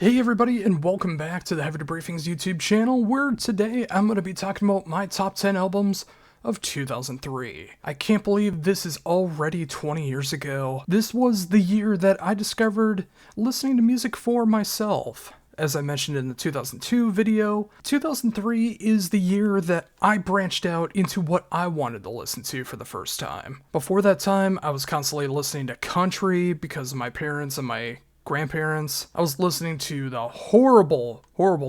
Hey everybody, and welcome back to the Heavy Debriefings YouTube channel, where today I'm going to be talking about my top 10 albums of 2003. I can't believe this is already 20 years ago. This was the year that I discovered listening to music for myself. As I mentioned in the 2002 video, 2003 is the year that I branched out into what I wanted to listen to for the first time. Before that time, I was constantly listening to country because of my parents and my grandparents. I was listening to the horrible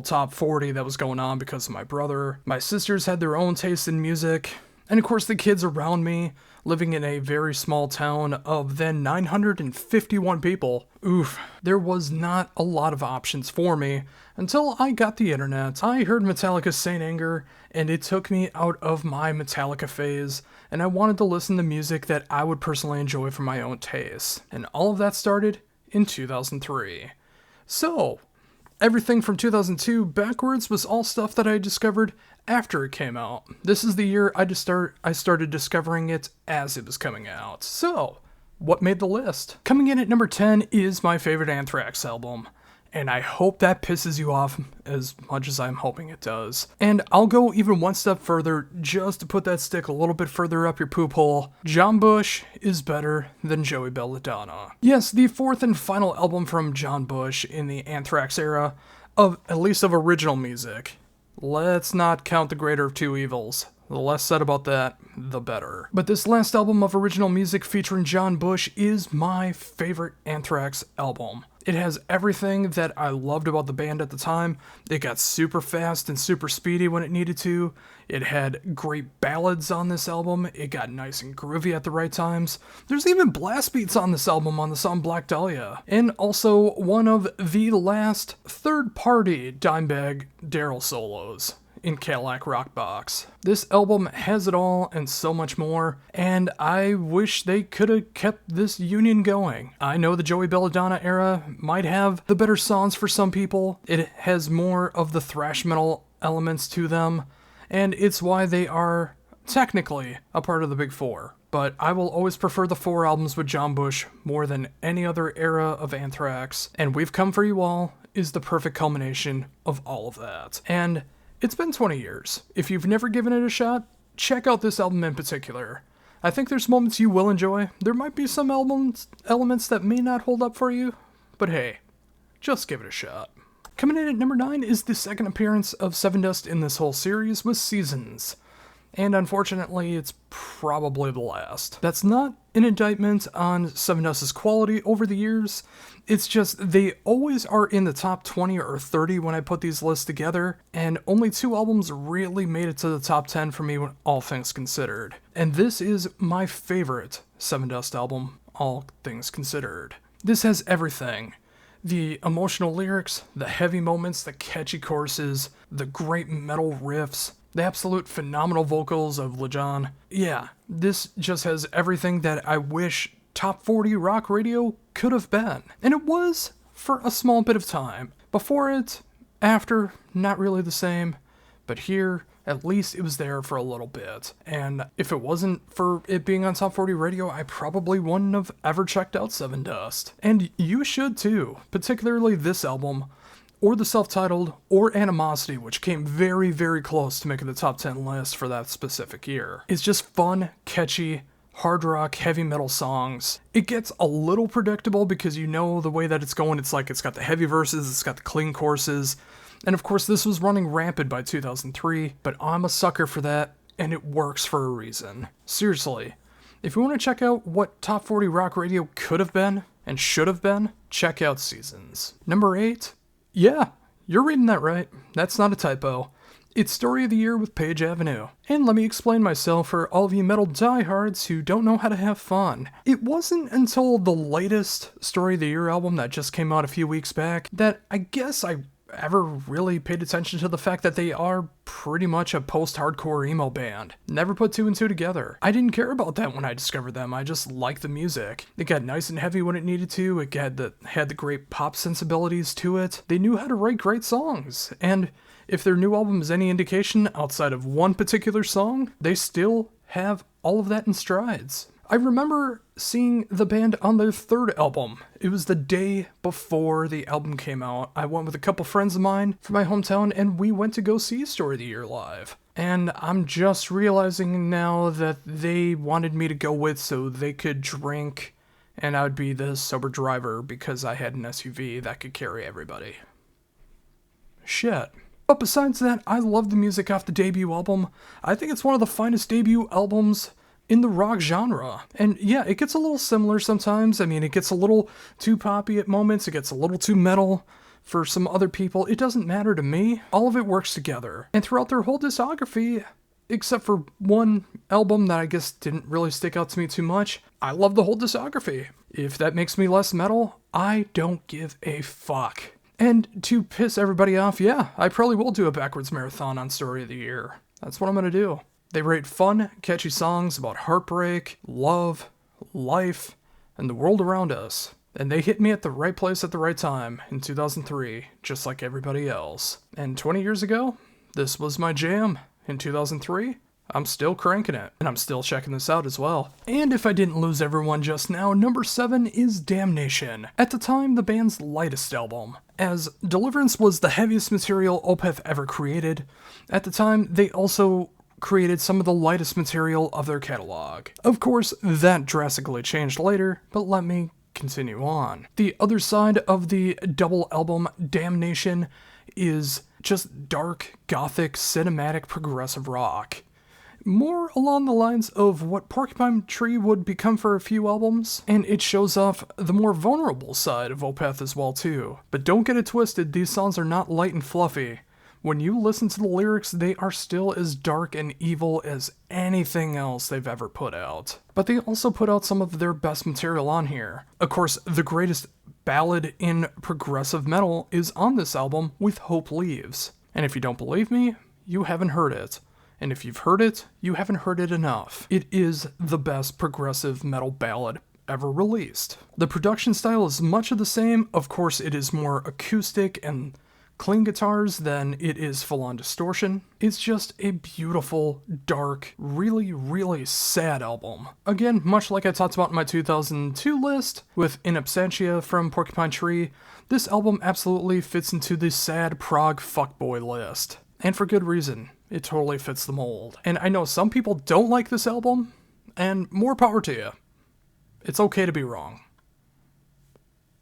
top 40 that was going on because of my brother. My sisters had their own taste in music. And of course the kids around me, living in a very small town of then 951 people. Oof, there was not a lot of options for me until I got the internet. I heard Metallica's Saint Anger, and it took me out of my Metallica phase, and I wanted to listen to music that I would personally enjoy for my own tastes. And all of that started in 2003. So, everything from 2002 backwards was all stuff that I discovered after it came out. This is the year I started discovering it as it was coming out. So, what made the list? Coming in at number 10 is my favorite Anthrax album. And I hope that pisses you off as much as I'm hoping it does. And I'll go even one step further just to put that stick a little bit further up your poop hole. John Bush is better than Joey Belladonna. Yes, the fourth and final album from John Bush in the Anthrax era, at least of original music. Let's not count The Greater of Two Evils. The less said about that, the better. But this last album of original music featuring John Bush is my favorite Anthrax album. It has everything that I loved about the band at the time. It got super fast and super speedy when it needed to. It had great ballads on this album. It got nice and groovy at the right times. There's even blast beats on this album on the song Black Dahlia. And also one of the last third-party Dimebag Darrell solos in Cadillac Rock Box. This album has it all and so much more, and I wish they could have kept this union going. I know the Joey Belladonna era might have the better songs for some people. It has more of the thrash metal elements to them, and it's why they are technically a part of the Big Four. But I will always prefer the four albums with John Bush more than any other era of Anthrax, and We've Come For You All is the perfect culmination of all of that. And it's been 20 years. If you've never given it a shot, check out this album in particular. I think there's moments you will enjoy. There might be some elements that may not hold up for you, but hey, just give it a shot. Coming in at number 9 is the second appearance of Sevendust in this whole series with Seasons. And unfortunately, it's probably the last. That's not an indictment on Sevendust's quality over the years. It's just they always are in the top 20 or 30 when I put these lists together, and only 2 albums really made it to the top 10 for me when all things considered. And this is my favorite Sevendust album, all things considered. This has everything. The emotional lyrics, the heavy moments, the catchy choruses, the great metal riffs, the absolute phenomenal vocals of Lejon. Yeah, this just has everything that I wish Top 40 rock radio could have been. And it was for a small bit of time. Before it, after, not really the same. But here, at least it was there for a little bit. And if it wasn't for it being on Top 40 radio, I probably wouldn't have ever checked out Sevendust. And you should too, particularly this album, or the self-titled, or Animosity, which came very, very close to making the top 10 list for that specific year. It's just fun, catchy, hard rock, heavy metal songs. It gets a little predictable because you know the way that it's going. It's like it's got the heavy verses, it's got the clean choruses. And of course this was running rampant by 2003, but I'm a sucker for that, and it works for a reason. Seriously, if you want to check out what Top 40 rock radio could have been, and should have been, check out Seasons. Number 8? Yeah, you're reading that right. That's not a typo. It's Story of the Year with Page Avenue. And let me explain myself for all of you metal diehards who don't know how to have fun. It wasn't until the latest Story of the Year album that just came out a few weeks back that I guess I ever really paid attention to the fact that they are pretty much a post-hardcore emo band. Never put 2 and 2 together. I didn't care about that when I discovered them. I just liked the music. It got nice and heavy when it needed to. It had the great pop sensibilities to it. They knew how to write great songs. And if their new album is any indication outside of one particular song, they still have all of that in strides. I remember seeing the band on their third album. It was the day before the album came out. I went with a couple friends of mine from my hometown, and we went to go see Story of the Year live. And I'm just realizing now that they wanted me to go with so they could drink, and I would be the sober driver because I had an SUV that could carry everybody. Shit. But besides that, I love the music off the debut album. I think it's one of the finest debut albums in the rock genre. And yeah, it gets a little similar sometimes. I mean, it gets a little too poppy at moments. It gets a little too metal for some other people. It doesn't matter to me. All of it works together. And throughout their whole discography, except for one album that I guess didn't really stick out to me too much, I love the whole discography. If that makes me less metal, I don't give a fuck. And to piss everybody off, yeah, I probably will do a backwards marathon on Story of the Year. That's what I'm gonna do. They write fun, catchy songs about heartbreak, love, life, and the world around us. And they hit me at the right place at the right time in 2003, just like everybody else. And 20 years ago, this was my jam. In 2003, I'm still cranking it, and I'm still checking this out as well. And if I didn't lose everyone just now, number 7 is Damnation. At the time, the band's lightest album. As Deliverance was the heaviest material Opeth ever created, at the time, they also created some of the lightest material of their catalog. Of course, that drastically changed later, but let me continue on. The other side of the double album, Damnation, is just dark, gothic, cinematic, progressive rock. More along the lines of what Porcupine Tree would become for a few albums, and it shows off the more vulnerable side of Opeth as well too. But don't get it twisted, these songs are not light and fluffy. When you listen to the lyrics, they are still as dark and evil as anything else they've ever put out. But they also put out some of their best material on here. Of course, the greatest ballad in progressive metal is on this album with Hope Leaves. And if you don't believe me, you haven't heard it. And if you've heard it, you haven't heard it enough. It is the best progressive metal ballad ever released. The production style is much of the same. Of course, it is more acoustic and clean guitars than it is full-on distortion. It's just a beautiful, dark, really, really sad album. Again, much like I talked about in my 2002 list with In Absentia from Porcupine Tree, this album absolutely fits into the sad prog fuckboy list. And for good reason. It totally fits the mold. And I know some people don't like this album, and more power to you. It's okay to be wrong.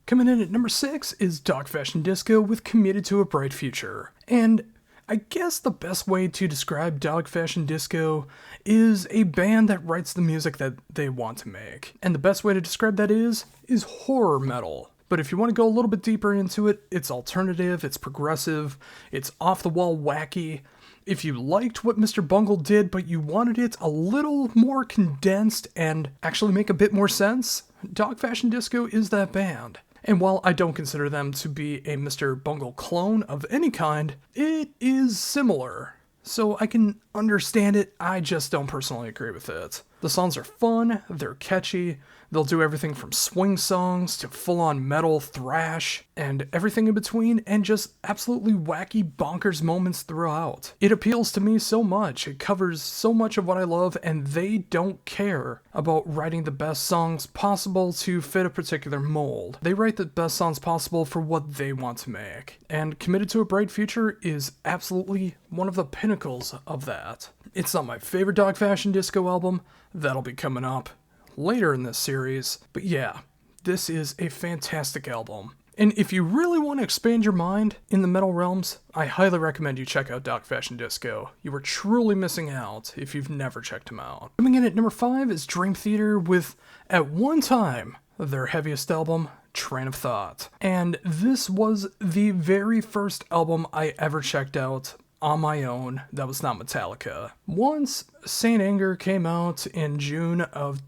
Coming in at number 6 is Dog Fashion Disco with Committed to a Bright Future. And I guess the best way to describe Dog Fashion Disco is a band that writes the music that they want to make. And the best way to describe that is horror metal. But if you want to go a little bit deeper into it, it's alternative, it's progressive, it's off-the-wall wacky. If you liked what Mr. Bungle did, but you wanted it a little more condensed and actually make a bit more sense, Dog Fashion Disco is that band. And while I don't consider them to be a Mr. Bungle clone of any kind, it is similar. So I can understand it, I just don't personally agree with it. The songs are fun, they're catchy, they'll do everything from swing songs to full-on metal thrash, and everything in between, and just absolutely wacky bonkers moments throughout. It appeals to me so much, it covers so much of what I love, and they don't care about writing the best songs possible to fit a particular mold. They write the best songs possible for what they want to make. And Committed to a Bright Future is absolutely one of the pinnacles of that. It's not my favorite Dog Fashion Disco album, that'll be coming up later in this series, but yeah, this is a fantastic album. And if you really want to expand your mind in the metal realms, I highly recommend you check out Dog Fashion Disco. You are truly missing out if you've never checked them out. Coming in at number 5 is Dream Theater with, at one time, their heaviest album, Train of Thought. And this was the very first album I ever checked out on my own that was not Metallica. Once Saint Anger came out in June of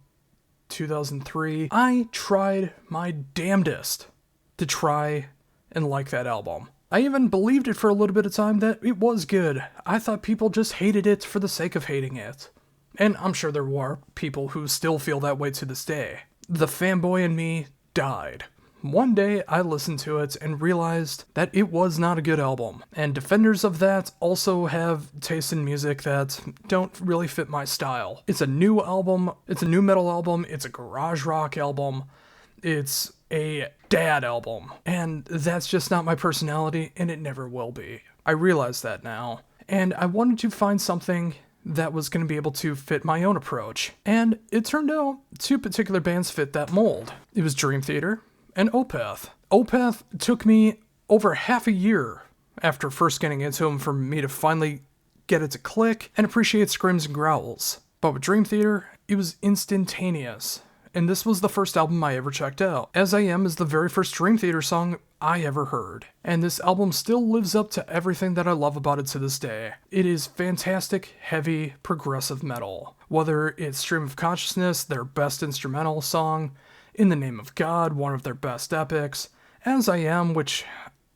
2003, I tried my damnedest to try and like that album. I even believed it for a little bit of time that it was good. I thought people just hated it for the sake of hating it. And I'm sure there are people who still feel that way to this day. The fanboy in me died one day I listened to it and realized that it was not a good album. And defenders of that also have taste in music that don't really fit my style. It's a new album, it's a new metal album, it's a garage rock album, it's a dad album. And that's just not my personality, and it never will be. I realize that now. And I wanted to find something that was going to be able to fit my own approach. And it turned out two particular bands fit that mold. It was Dream Theater and Opeth. Opeth took me over half a year after first getting into them for me to finally get it to click and appreciate Screams and Growls. But with Dream Theater, it was instantaneous. And this was the first album I ever checked out. As I Am is the very first Dream Theater song I ever heard. And this album still lives up to everything that I love about it to this day. It is fantastic, heavy, progressive metal. Whether it's Stream of Consciousness, their best instrumental song, In the Name of God, one of their best epics, As I Am, which,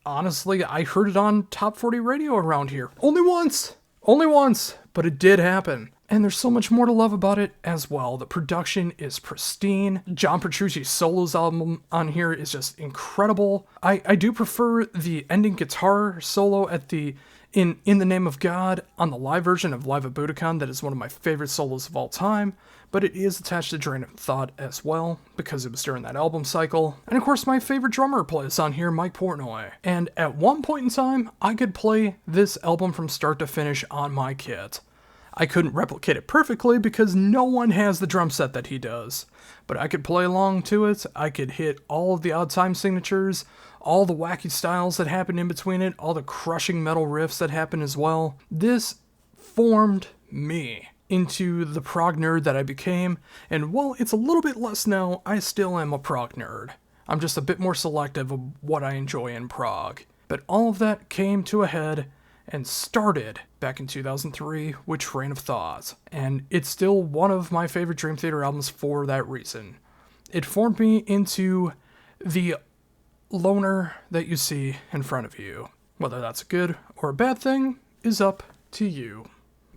honestly, I heard it on Top 40 radio around here. Only once, but it did happen. And there's so much more to love about it as well. The production is pristine. John Petrucci's solos album on here is just incredible. I do prefer the ending guitar solo at the In the Name of God on the live version of Live at Budokan. That is one of my favorite solos of all time. But it is attached to Drain of Thought as well, because it was during that album cycle. And of course, my favorite drummer plays on here, Mike Portnoy. And at one point in time, I could play this album from start to finish on my kit. I couldn't replicate it perfectly because no one has the drum set that he does. But I could play along to it, I could hit all of the odd time signatures, all the wacky styles that happen in between it, all the crushing metal riffs that happen as well. This formed me into the prog nerd that I became, and while it's a little bit less now, I still am a prog nerd. I'm just a bit more selective of what I enjoy in prog. But all of that came to a head and started back in 2003 with Train of Thought, and it's still one of my favorite Dream Theater albums for that reason. It formed me into the loner that you see in front of you. Whether that's a good or a bad thing is up to you.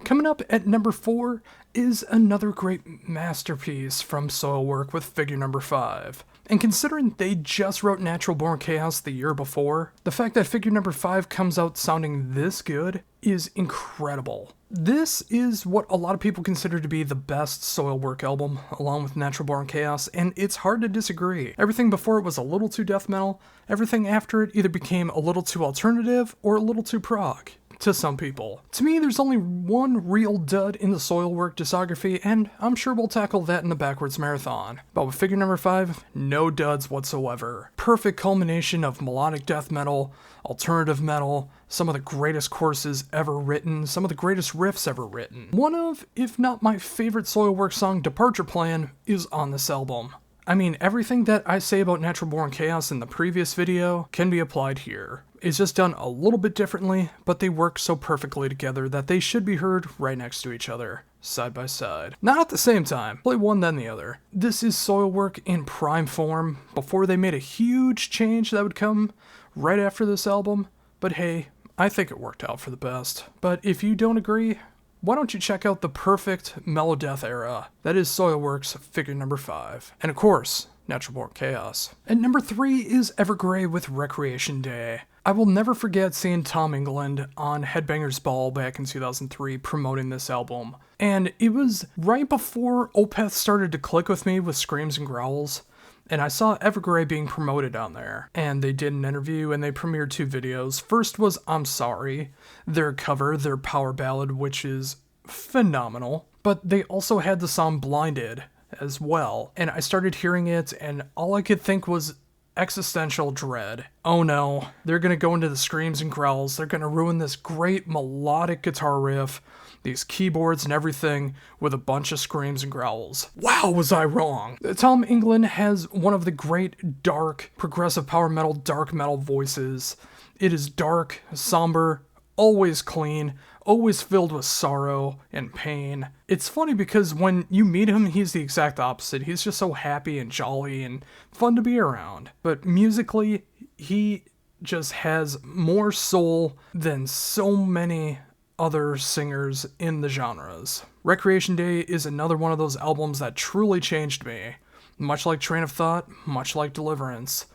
Coming up at number 4 is another great masterpiece from Soilwork with Figure Number 5. And considering they just wrote Natural Born Chaos the year before, the fact that Figure Number 5 comes out sounding this good is incredible. This is what a lot of people consider to be the best Soilwork album, along with Natural Born Chaos, and it's hard to disagree. Everything before it was a little too death metal, everything after it either became a little too alternative or a little too prog. To some people. To me, there's only one real dud in the Soilwork discography, and I'm sure we'll tackle that in the Backwards Marathon. But with Figure Number 5, no duds whatsoever. Perfect culmination of melodic death metal, alternative metal, some of the greatest choruses ever written, some of the greatest riffs ever written. One of, if not my favorite Soilwork song, Departure Plan, is on this album. I mean, everything that I say about Natural Born Chaos in the previous video can be applied here. It's just done a little bit differently, but they work so perfectly together that they should be heard right next to each other, side by side. Not at the same time, play one then the other. This is Soilwork in prime form, before they made a huge change that would come right after this album, but hey, I think it worked out for the best. But if you don't agree, why don't you check out the perfect mellow death era that is Soilwork's Figure Number 5. And of course, Natural Born Chaos. And number 3 is Evergrey with Recreation Day. I will never forget seeing Tom England on Headbangers Ball back in 2003 promoting this album. And it was right before Opeth started to click with me with Screams and Growls. And I saw Evergrey being promoted on there. And they did an interview and they premiered 2 videos. First was I'm Sorry, their cover, their power ballad, which is phenomenal. But they also had the song Blinded as well. And I started hearing it and all I could think was existential dread. Oh no, they're gonna go into the screams and growls, they're gonna ruin this great melodic guitar riff, these keyboards and everything with a bunch of screams and growls. Wow, was I wrong! Tom England has one of the great dark, progressive power metal, dark metal voices. It is dark, somber, always clean, always filled with sorrow and pain. It's funny because when you meet him, he's the exact opposite. He's just so happy and jolly and fun to be around. But musically, he just has more soul than so many other singers in the genres. Recreation Day is another one of those albums that truly changed me. Much like Train of Thought, much like Deliverance.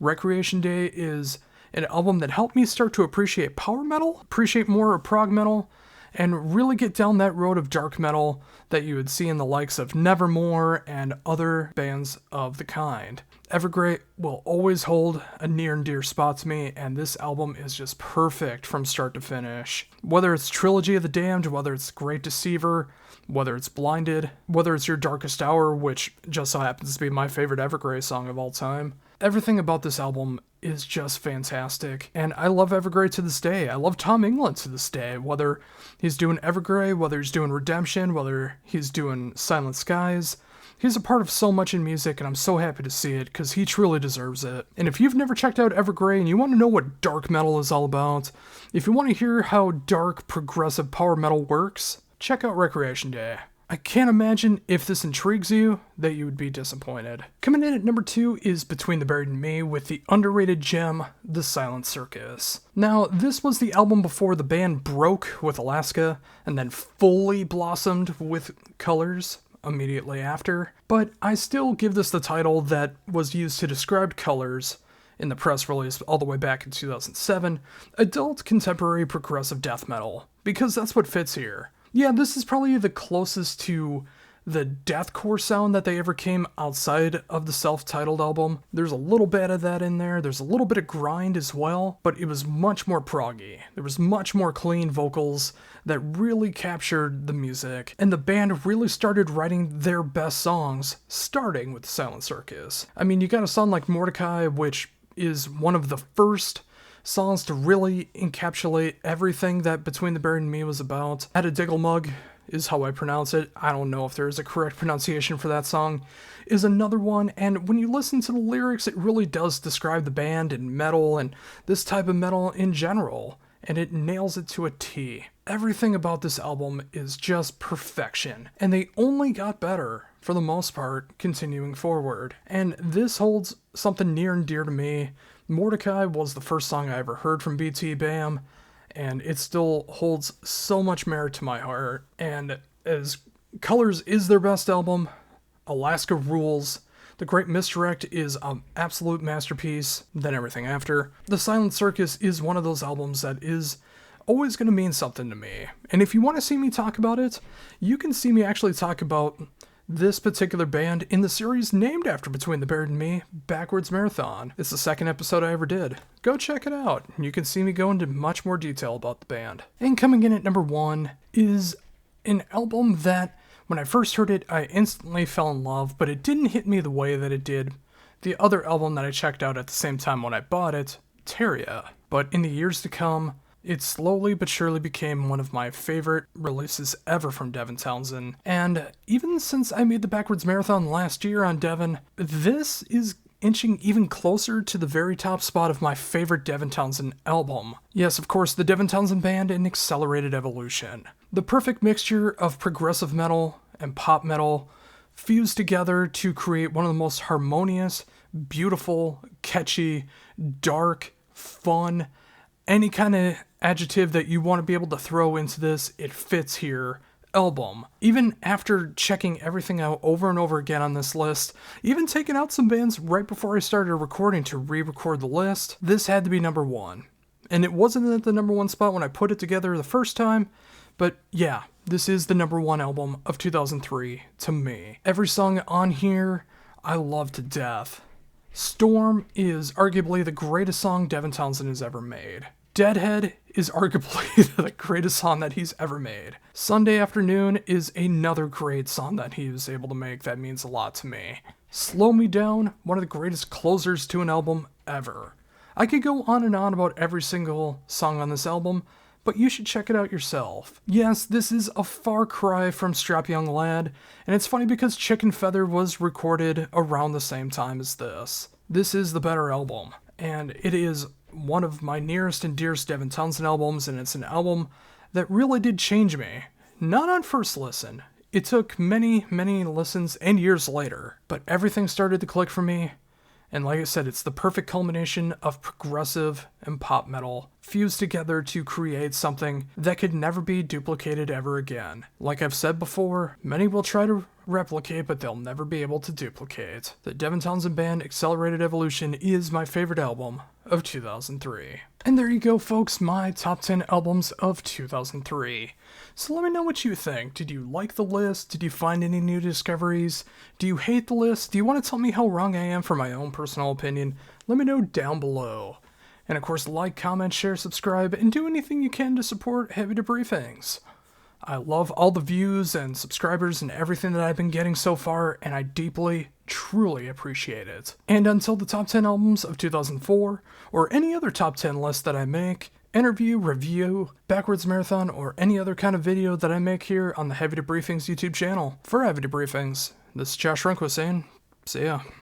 Recreation Day is an album that helped me start to appreciate power metal, appreciate more of prog metal, and really get down that road of dark metal that you would see in the likes of Nevermore and other bands of the kind. Evergrey will always hold a near and dear spot to me, and this album is just perfect from start to finish. Whether it's Trilogy of the Damned, whether it's Great Deceiver, whether it's Blinded, whether it's Your Darkest Hour, which just so happens to be my favorite Evergrey song of all time, everything about this album is just fantastic, and I love Evergrey to this day. I love Tom England to this day, whether he's doing Evergrey, whether he's doing Redemption, whether he's doing Silent Skies. He's a part of so much in music, and I'm so happy to see it, because he truly deserves it. And if you've never checked out Evergrey and you want to know what dark metal is all about, if you want to hear how dark, progressive power metal works, check out Recreation Day. I can't imagine, if this intrigues you, that you would be disappointed. Coming in at number 2 is Between the Buried and Me with the underrated gem, The Silent Circus. Now, this was the album before the band broke with Alaska and then fully blossomed with Colors immediately after, but I still give this the title that was used to describe Colors in the press release all the way back in 2007, adult contemporary progressive death metal, because that's what fits here. Yeah, this is probably the closest to the deathcore sound that they ever came outside of the self-titled album. There's a little bit of that in there, there's a little bit of grind as well, but it was much more proggy. There was much more clean vocals that really captured the music, and the band really started writing their best songs, starting with the Silent Circus. I mean, you got a song like Mordecai, which is one of the first songs to really encapsulate everything that Between the Buried and Me was about. At a Diggle Mug is how I pronounce it. I don't know if there is a correct pronunciation for that song. Is another one, and when you listen to the lyrics, it really does describe the band and metal and this type of metal in general, and it nails it to a T. Everything about this album is just perfection, and they only got better, for the most part, continuing forward. And this holds something near and dear to me. Mordecai was the first song I ever heard from BT Bam, and it still holds so much merit to my heart. And as Colors is their best album, Alaska rules, The Great Misdirect is an absolute masterpiece, then everything after. The Silent Circus is one of those albums that is always going to mean something to me. And if you want to see me talk about it, you can see me actually talk about this particular band in the series named after Between the Buried and Me, Backwards Marathon. It's the second episode I ever did. Go check it out. You can see me go into much more detail about the band. And coming in at number 1 is an album that, when I first heard it, I instantly fell in love, but it didn't hit me the way that it did the other album that I checked out at the same time when I bought it, Terria. But in the years to come, it slowly but surely became one of my favorite releases ever from Devin Townsend, and even since I made the Backwards Marathon last year on Devin, this is inching even closer to the very top spot of my favorite Devin Townsend album. Yes, of course, the Devin Townsend Band in Accelerated Evolution. The perfect mixture of progressive metal and pop metal fused together to create one of the most harmonious, beautiful, catchy, dark, fun, any kind of adjective that you want to be able to throw into this, it fits here, album. Even after checking everything out over and over again on this list, even taking out some bands right before I started recording to re-record the list, this had to be number 1. And it wasn't at the number 1 spot when I put it together the first time, but yeah, this is the number 1 album of 2003 to me. Every song on here, I love to death. Storm is arguably the greatest song Devin Townsend has ever made. Deadhead is arguably the greatest song that he's ever made. Sunday Afternoon is another great song that he was able to make that means a lot to me. Slow Me Down, one of the greatest closers to an album ever. I could go on and on about every single song on this album, but you should check it out yourself. Yes, this is a far cry from Strap Young Lad, and it's funny because Chicken Feather was recorded around the same time as this. This is the better album, and it is one of my nearest and dearest Devin Townsend albums, and it's an album that really did change me. Not on first listen. It took many, many listens and years later, but everything started to click for me, and like I said, it's the perfect culmination of progressive and pop metal fused together to create something that could never be duplicated ever again. Like I've said before, many will try to replicate, but they'll never be able to duplicate. The Devin Townsend Band Accelerated Evolution is my favorite album of 2003. And there you go, folks, my top 10 albums of 2003. So let me know what you think. Did you like the list? Did you find any new discoveries? Do you hate the list? Do you want to tell me how wrong I am for my own personal opinion? Let me know down below. And of course, like, comment, share, subscribe, and do anything you can to support Heavy Debriefings. I love all the views and subscribers and everything that I've been getting so far, and I deeply, truly appreciate it. And until the top 10 albums of 2004, or any other top 10 list that I make, interview, review, backwards marathon, or any other kind of video that I make here on the Heavy Debriefings YouTube channel. For Heavy Debriefings, this is Josh Rehnquist saying, see ya.